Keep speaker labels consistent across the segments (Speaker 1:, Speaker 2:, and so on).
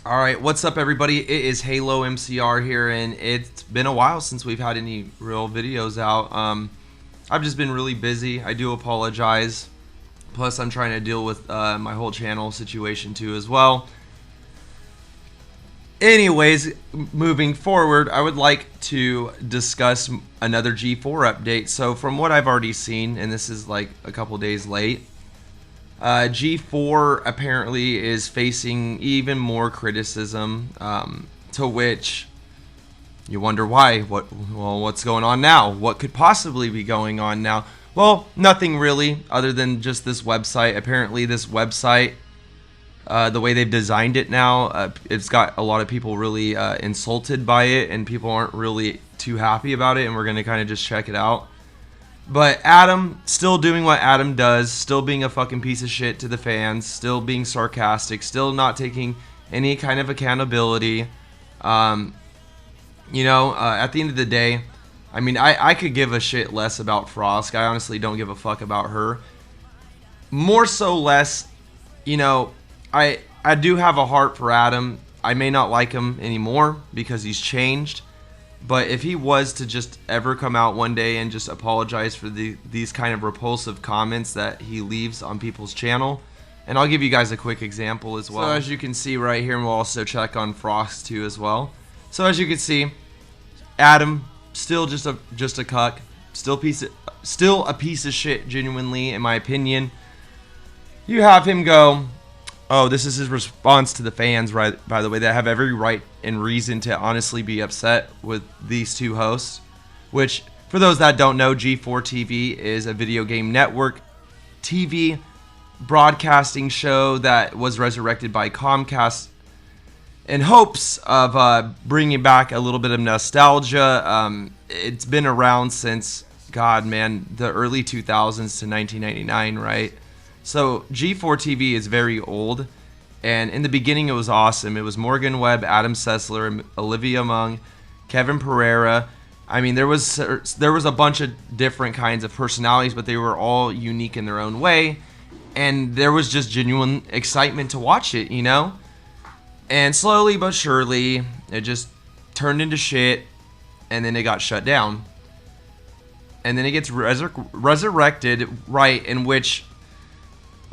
Speaker 1: Alright, what's up everybody? It is Halomcr here, and it's been a while since we've had any real videos out. I've just been really busy. I do apologize. Plus, I'm trying to deal with my whole channel situation too as well. Anyways, moving forward, I would like to discuss another G4 update. So from what I've already seen, and this is like a couple days late, G4 apparently is facing even more criticism, to which you wonder why. What's going on now? What could possibly be going on now? Well, nothing really, other than just this website. Apparently this website, the way they've designed it now, it's got a lot of people really insulted by it, and people aren't really too happy about it, and we're going to kind of just check it out. But Adam, still doing what Adam does, still being a fucking piece of shit to the fans, still being sarcastic, still not taking any kind of accountability. At the end of the day, I mean, I could give a shit less about Frosk. I honestly don't give a fuck about her. More so less, I do have a heart for Adam. I may not like him anymore because he's changed. But if he was to just ever come out one day and just apologize for these kind of repulsive comments that he leaves on people's channel, and I'll give you guys a quick example as well. So as you can see right here, and we'll also check on Frost too as well. So as you can see, Adam still just a cuck, still a piece of shit, genuinely, in my opinion. You have him go. Oh, this is his response to the fans, right? By the way, that have every right and reason to honestly be upset with these two hosts. Which, for those that don't know, G4TV is a video game network TV broadcasting show that was resurrected by Comcast in hopes of bringing back a little bit of nostalgia. It's been around since, the early 2000s to 1999, right? So G4TV is very old, and in the beginning it was awesome. It was Morgan Webb, Adam Sessler, Olivia Munn, Kevin Pereira. I mean, there was a bunch of different kinds of personalities, but they were all unique in their own way, and there was just genuine excitement to watch it, And slowly but surely, it just turned into shit, and then it got shut down. And then it gets resurrected, right, in which...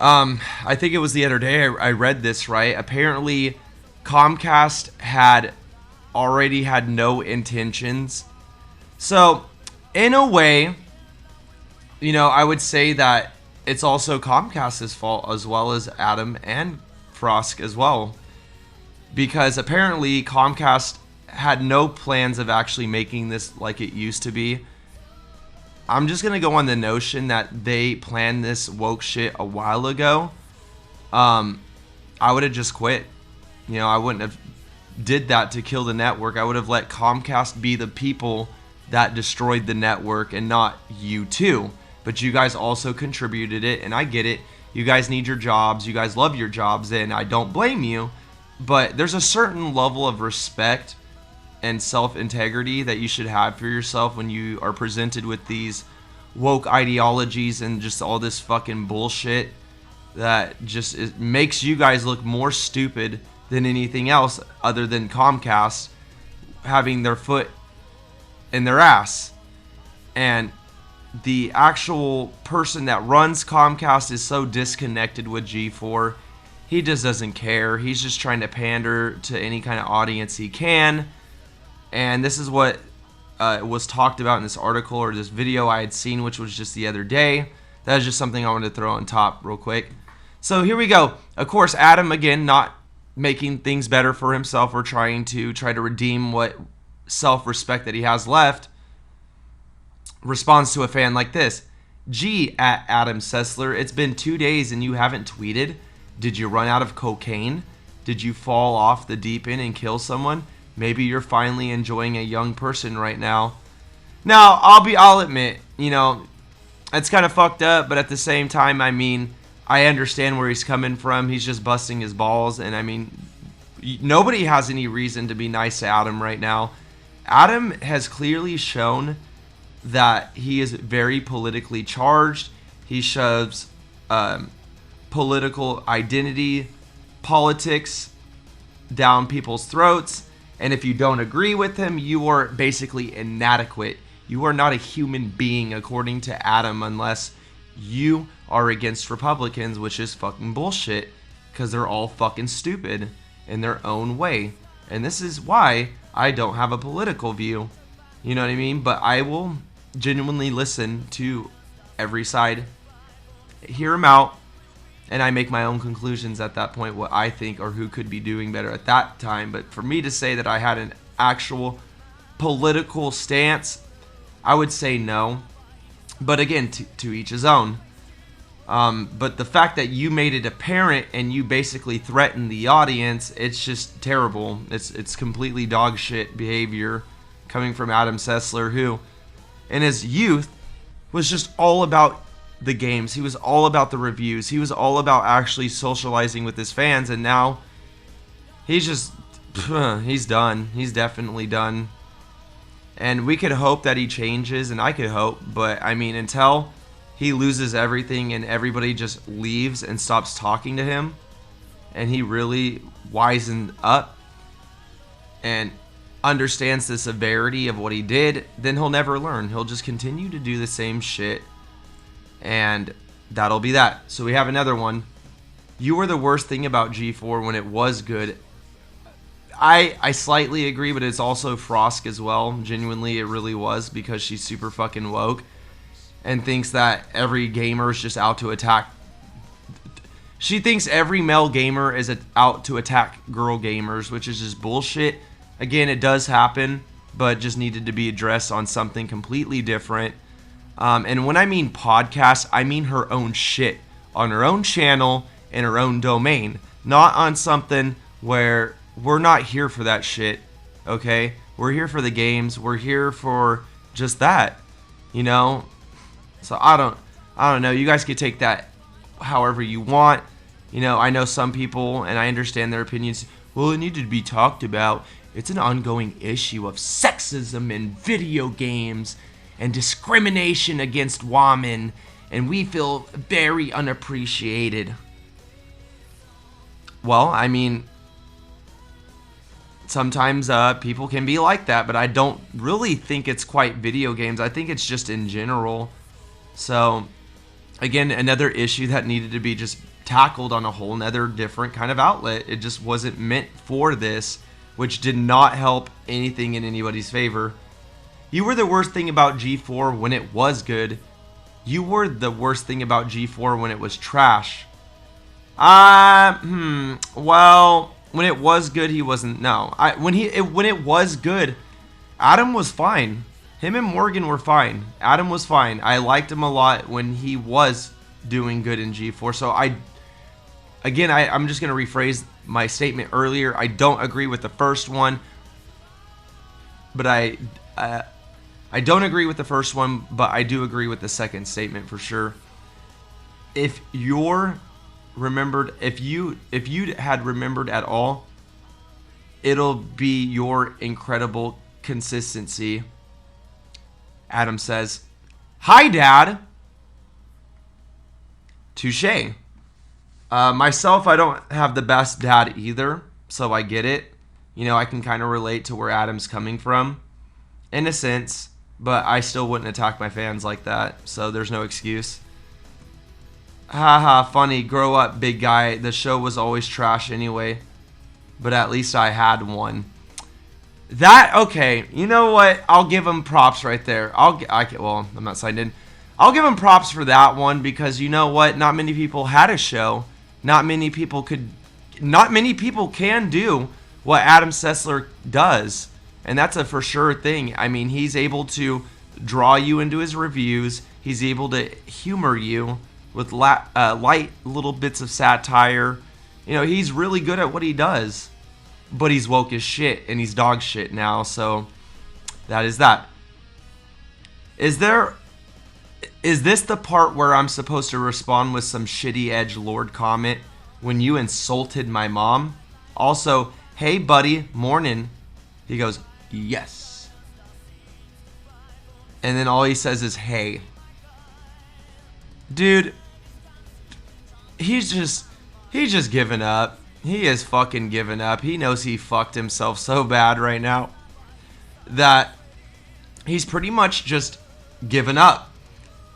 Speaker 1: I think it was the other day I read this, right? Apparently, Comcast had already had no intentions. So, in a way, I would say that it's also Comcast's fault as well as Adam and Frosk as well. Because apparently Comcast had no plans of actually making this like it used to be. I'm just going to go on the notion that they planned this woke shit a while ago. I would have just quit. I wouldn't have did that to kill the network. I would have let Comcast be the people that destroyed the network and not you too. But you guys also contributed it, and I get it. You guys need your jobs. You guys love your jobs, and I don't blame you. But there's a certain level of respect and self-integrity that you should have for yourself when you are presented with these woke ideologies and just all this fucking bullshit that just makes you guys look more stupid than anything else other than Comcast having their foot in their ass. And the actual person that runs Comcast is so disconnected with G4. He just doesn't care. He's just trying to pander to any kind of audience he can. And this is what was talked about in this article or this video I had seen, which was just the other day. That is just something I wanted to throw on top real quick. So here we go. Of course, Adam, again, not making things better for himself or trying to redeem what self-respect that he has left, responds to a fan like this. Gee, at Adam Sessler, it's been 2 days and you haven't tweeted. Did you run out of cocaine? Did you fall off the deep end and kill someone? Maybe you're finally enjoying a young person right now. Now, I'll admit, it's kind of fucked up, but at the same time, I mean, I understand where he's coming from. He's just busting his balls, and I mean, nobody has any reason to be nice to Adam right now. Adam has clearly shown that he is very politically charged. He shoves political identity, politics down people's throats. And if you don't agree with him, you are basically inadequate. You are not a human being, according to Adam, unless you are against Republicans, which is fucking bullshit, because they're all fucking stupid in their own way. And this is why I don't have a political view. You know what I mean? But I will genuinely listen to every side, hear them out, and I make my own conclusions at that point, what I think or who could be doing better at that time. But for me to say that I had an actual political stance, I would say no. But again, to each his own. But the fact that you made it apparent and you basically threatened the audience, it's just terrible. It's completely dog shit behavior coming from Adam Sessler, who in his youth was just all about the games. He was all about the reviews. He was all about actually socializing with his fans, and now he's just he's done. He's definitely done. And we could hope that he changes, and I could hope, but I mean, until he loses everything and everybody just leaves and stops talking to him, and he really wisens up and understands the severity of what he did, then he'll never learn. He'll just continue to do the same shit, and that'll be that. So we have another one. You were the worst thing about G4 when it was good. I slightly agree, but it's also Frosk as well. Genuinely, it really was, because she's super fucking woke and thinks that every gamer is just out to attack. She thinks every male gamer is out to attack girl gamers, which is just bullshit. Again, it does happen, but just needed to be addressed on something completely different. And when I mean podcast, I mean her own shit on her own channel in her own domain, not on something where we're not here for that shit. Okay, we're here for the games. We're here for just that, you know. So I don't know. You guys could take that however you want. You know, I know some people, and I understand their opinions. Well, it needed to be talked about. It's an ongoing issue of sexism in video games and discrimination against women, and we feel very unappreciated. Well, I mean, sometimes people can be like that, but I don't really think it's quite video games. I think it's just in general. So, again, another issue that needed to be just tackled on a whole nother different kind of outlet. It just wasn't meant for this, which did not help anything in anybody's favor. You were the worst thing about G4 when it was good. You were the worst thing about G4 when it was trash. Well, when it was good, he wasn't. No, when it was good, Adam was fine. Him and Morgan were fine. Adam was fine. I liked him a lot when he was doing good in G4. So I'm just going to rephrase my statement earlier. I don't agree with the first one, but I don't agree with the first one, but I do agree with the second statement for sure. If you had remembered at all, it'll be your incredible consistency. Adam says, "Hi, Dad." Touché. Myself, I don't have the best dad either, so I get it. You know, I can kind of relate to where Adam's coming from, in a sense, but I still wouldn't attack my fans like that, so there's no excuse. Haha, funny, grow up, big guy. The show was always trash anyway, but at least I had one. Okay, you know what? I'll give him props right there. Well, I'm not signed in. I'll give him props for that one, because you know what? Not many people had a show. Not many people can do what Adam Sessler does, and that's a for sure thing. I mean, he's able to draw you into his reviews. He's able to humor you with light little bits of satire. You know, he's really good at what he does. But he's woke as shit, and he's dog shit now, so that is that. Is this the part where I'm supposed to respond with some shitty edgelord comment when you insulted my mom? Also, hey buddy, morning. He goes, yes. And then all he says is, hey. Dude, he's just given up. He is fucking giving up. He knows he fucked himself so bad right now that he's pretty much just given up.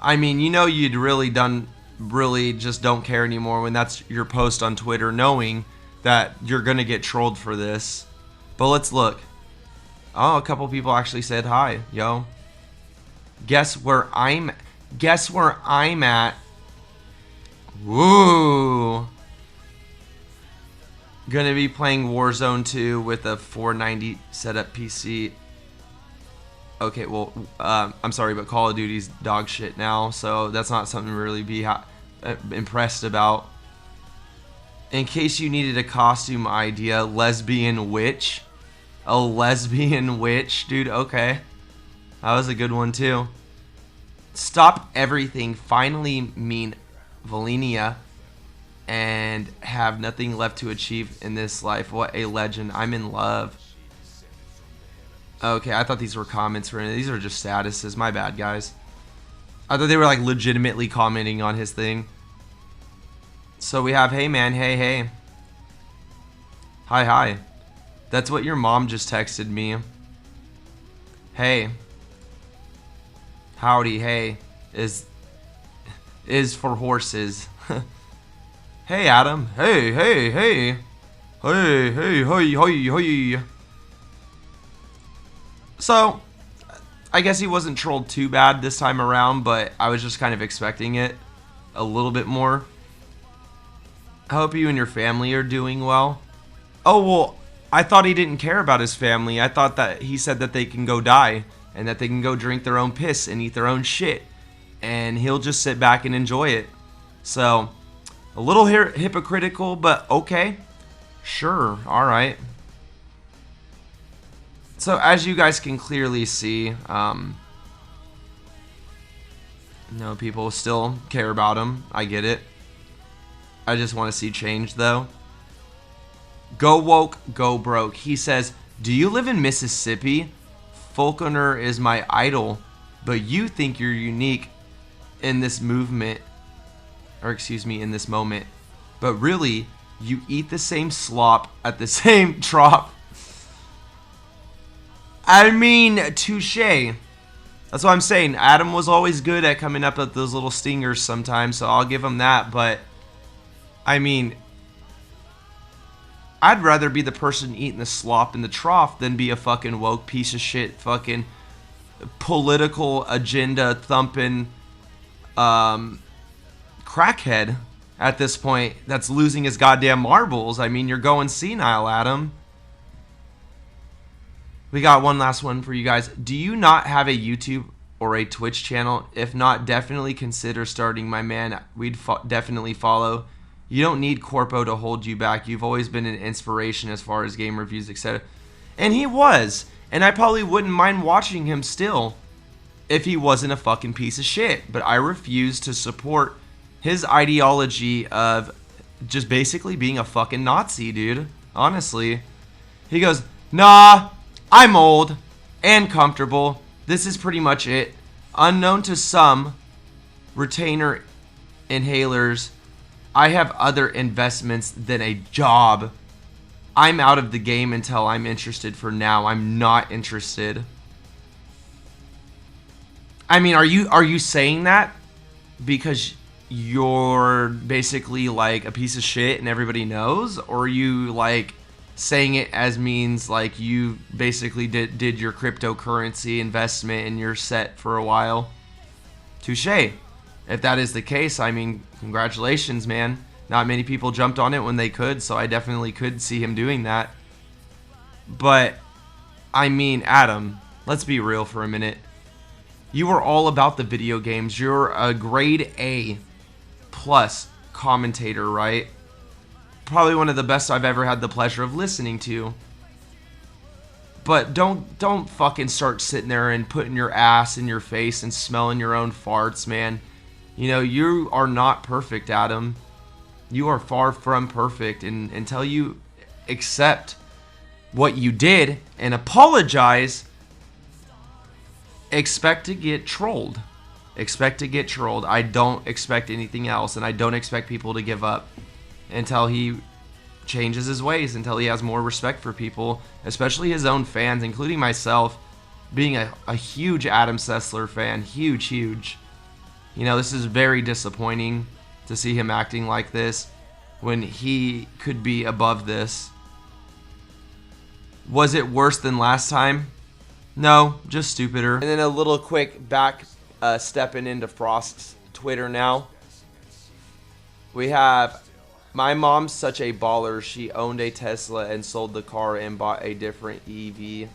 Speaker 1: I mean, you know, you'd really just don't care anymore when that's your post on Twitter, knowing that you're gonna get trolled for this. But let's look. Oh, a couple people actually said hi. Yo, guess where I'm at. Woo. Gonna be playing Warzone 2 with a 490 setup PC. Okay, well, I'm sorry, but Call of Duty's dog shit now, so that's not something to really be impressed about. In case you needed a costume idea, lesbian witch. A lesbian witch, dude, okay. That was a good one, too. Stop everything, finally mean Valenia, and have nothing left to achieve in this life. What a legend. I'm in love. Okay, I thought these were comments for these are just statuses. My bad, guys. I thought they were like legitimately commenting on his thing. So we have, hey man, hey, hey. Hi, hi. That's what your mom just texted me. Hey. Howdy, hey. Is for horses. Hey, Adam. Hey, hey, hey. Hey, hey, hey, hey, hey. So, I guess he wasn't trolled too bad this time around, but I was just kind of expecting it a little bit more. I hope you and your family are doing well. Oh, well, I thought he didn't care about his family. I thought that he said that they can go die and that they can go drink their own piss and eat their own shit. And he'll just sit back and enjoy it. So, a little hypocritical, but okay. Sure, alright. So, as you guys can clearly see, people still care about him. I get it. I just want to see change, though. Go woke, go broke. He says, do you live in Mississippi? Falconer is my idol, but you think you're unique in this movement, or excuse me, in this moment. But really, you eat the same slop at the same trough. I mean, touche. That's what I'm saying. Adam was always good at coming up with those little stingers sometimes, so I'll give him that. But, I mean, I'd rather be the person eating the slop in the trough than be a fucking woke piece of shit, fucking political agenda thumping crackhead at this point that's losing his goddamn marbles. I mean, you're going senile, Adam. We got one last one for you guys. Do you not have a YouTube or a Twitch channel? If not, definitely consider starting, my man. We'd definitely follow. You don't need Corpo to hold you back. You've always been an inspiration as far as game reviews, etc. And he was. And I probably wouldn't mind watching him still if he wasn't a fucking piece of shit. But I refuse to support his ideology of just basically being a fucking Nazi, dude. Honestly. He goes, nah, I'm old and comfortable. This is pretty much it. Unknown to some, retainer inhalers. I have other investments than a job. I'm out of the game until I'm interested for now. I'm not interested. I mean, are you saying that because you're basically like a piece of shit and everybody knows? Or are you like saying it as means like you basically did your cryptocurrency investment and you're set for a while? Touche. If that is the case, I mean, congratulations, man. Not many people jumped on it when they could, so I definitely could see him doing that. But, I mean, Adam, let's be real for a minute. You are all about the video games. You're a grade A plus commentator, right? Probably one of the best I've ever had the pleasure of listening to. But don't fucking start sitting there and putting your ass in your face and smelling your own farts, man. You know, you are not perfect, Adam. You are far from perfect. And until you accept what you did and apologize, expect to get trolled. Expect to get trolled. I don't expect anything else. And I don't expect people to give up until he changes his ways until he has more respect for people, especially his own fans, including myself, being a huge Adam Sessler fan. Huge. You know, this is very disappointing to see him acting like this when he could be above this. Was it worse than last time? No, just stupider. And then a little quick back stepping into Frost's Twitter now. We have, my mom's such a baller. She owned a Tesla and sold the car and bought a different EV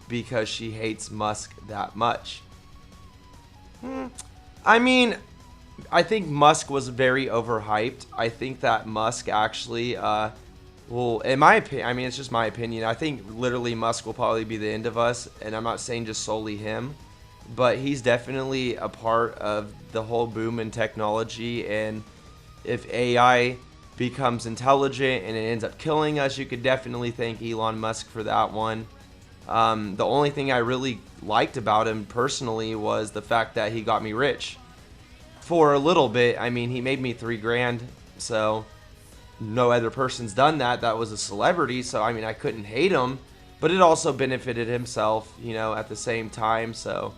Speaker 1: because she hates Musk that much. I mean, I think Musk was very overhyped. I think that Musk actually, well, in my opinion, I mean, it's just my opinion. I think literally Musk will probably be the end of us, and I'm not saying just solely him, but he's definitely a part of the whole boom in technology. And if AI becomes intelligent and it ends up killing us, you could definitely thank Elon Musk for that one. The only thing I really liked about him personally was the fact that he got me rich for a little bit. I mean, he made me $3,000, so no other person's done that. That was a celebrity, so I mean, I couldn't hate him, but it also benefited himself, you know, at the same time. So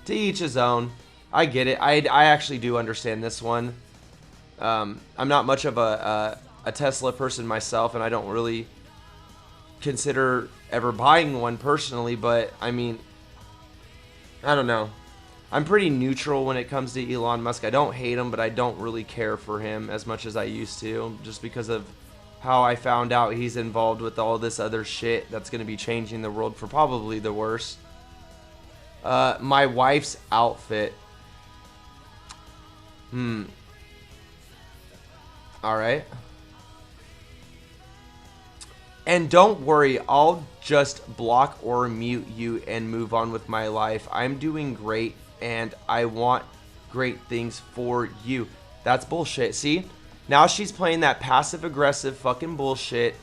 Speaker 1: to each his own. I get it. I actually do understand this one. I'm not much of a Tesla person myself, and I don't really consider ever buying one personally, but I mean, I don't know. I'm pretty neutral when it comes to Elon Musk. I don't hate him, but I don't really care for him as much as I used to, just because of how I found out he's involved with all this other shit that's going to be changing the world for probably the worse. My wife's outfit. Alright. And don't worry, I'll just block or mute you and move on with my life. I'm doing great and I want great things for you. That's bullshit. See? Now she's playing that passive aggressive fucking bullshit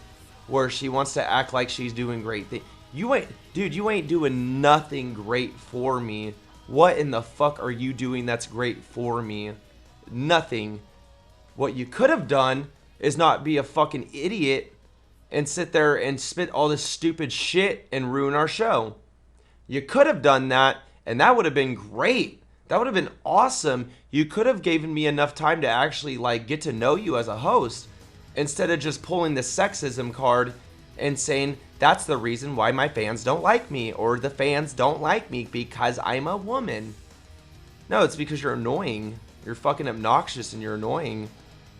Speaker 1: where she wants to act like she's doing great things. You ain't doing nothing great for me. What in the fuck are you doing that's great for me? Nothing. What you could have done is not be a fucking idiot and sit there and spit all this stupid shit and ruin our show. You could have done that, and that would have been great. That would have been awesome. You could have given me enough time to actually like get to know you as a host, instead of just pulling the sexism card and saying that's the reason why my fans don't like me, or the fans don't like me because I'm a woman. No, it's because you're annoying. You're fucking obnoxious and you're annoying.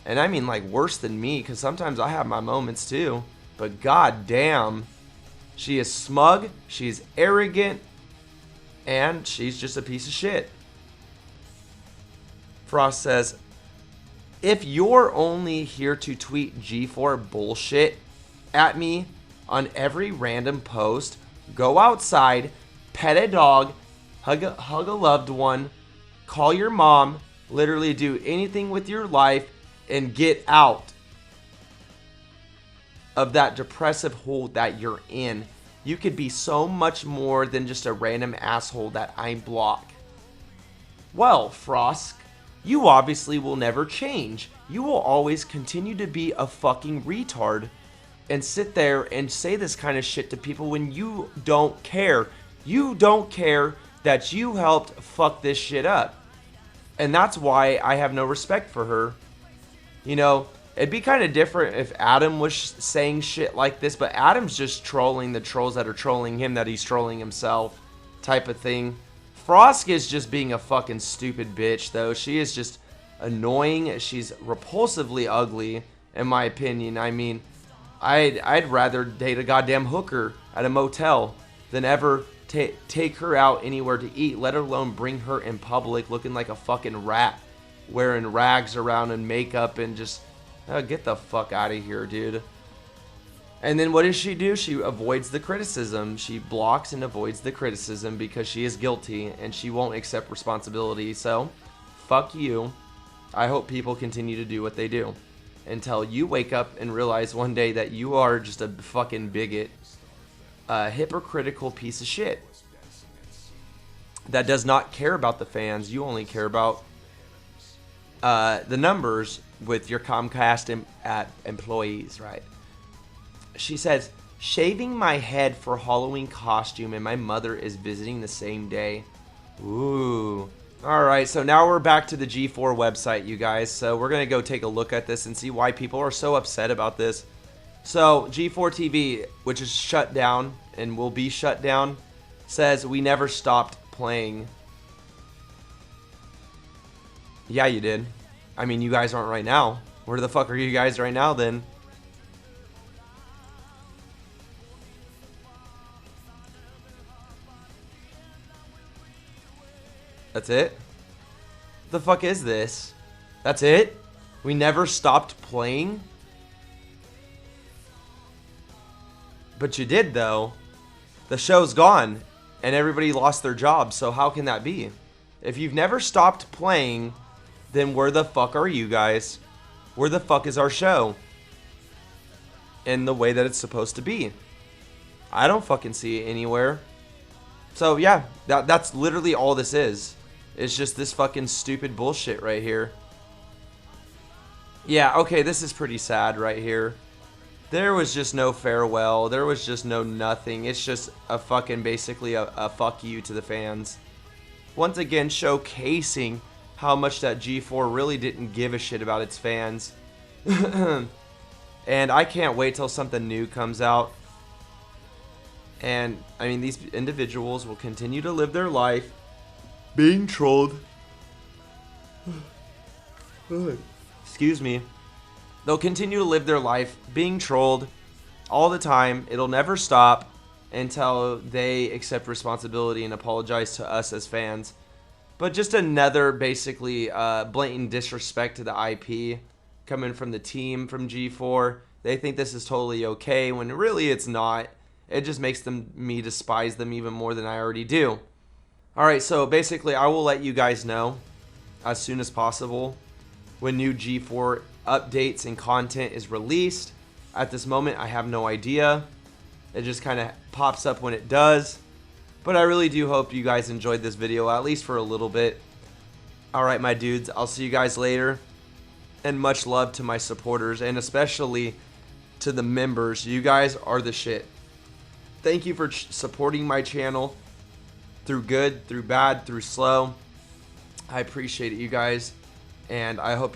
Speaker 1: And I mean like worse than me, because sometimes I have my moments too. But god damn, she is smug, she's arrogant, and she's just a piece of shit. Frost says, if you're only here to tweet G4 bullshit at me on every random post, go outside, pet a dog, hug a loved one, call your mom, literally do anything with your life, and get out of that depressive hole that you're in. You could be so much more than just a random asshole that I block. Well, Frost, you obviously will never change. You will always continue to be a fucking retard and sit there and say this kind of shit to people when you don't care. You don't care that you helped fuck this shit up. And that's why I have no respect for her. You know, it'd be kind of different if Adam was saying shit like this, but Adam's just trolling the trolls that are trolling him, that he's trolling himself type of thing. Frost is just being a fucking stupid bitch, though. She is just annoying. She's repulsively ugly, in my opinion. I mean, I'd rather date a goddamn hooker at a motel than ever take her out anywhere to eat, let alone bring her in public looking like a fucking rat, wearing rags around and makeup and just, get the fuck out of here, dude. And then what does she do? She avoids the criticism. She blocks and avoids the criticism because she is guilty and she won't accept responsibility. So, fuck you. I hope people continue to do what they do until you wake up and realize one day that you are just a fucking bigot, a hypocritical piece of shit that does not care about the fans. You only care about the numbers with your Comcast employees, right? She says, shaving my head for Halloween costume and my mother is visiting the same day. Ooh. Alright, so now we're back to the G4 website, you guys. So we're going to go take a look at this and see why people are so upset about this. So G4TV, which is shut down and will be shut down, says we never stopped playing. Yeah, you did. I mean, you guys aren't right now. Where the fuck are you guys right now then? That's it? The fuck is this? That's it? We never stopped playing? But you did, though. The show's gone, and everybody lost their jobs, so how can that be? If you've never stopped playing, then where the fuck are you guys? Where the fuck is our show? In the way that it's supposed to be. I don't fucking see it anywhere. So yeah, that's literally all this is. It's just this fucking stupid bullshit right here. Yeah, okay, this is pretty sad right here. There was just no farewell. There was just no nothing. It's just a fucking basically a fuck you to the fans. Once again, showcasing how much that G4 really didn't give a shit about its fans. And I can't wait till something new comes out. And, I mean, these individuals will continue to live their life being trolled. Excuse me. They'll continue to live their life being trolled all the time. It'll never stop until they accept responsibility and apologize to us as fans. But just another basically blatant disrespect to the IP coming from the team from G4. They think this is totally okay when really it's not. It just makes me despise them even more than I already do. Alright, so basically I will let you guys know as soon as possible when new G4 updates and content is released. At this moment, I have no idea. It just kind of pops up when it does. But I really do hope you guys enjoyed this video, at least for a little bit. Alright, my dudes, I'll see you guys later. And much love to my supporters, and especially to the members. You guys are the shit. Thank you for supporting my channel through good, through bad, through slow. I appreciate it, you guys. And I hope you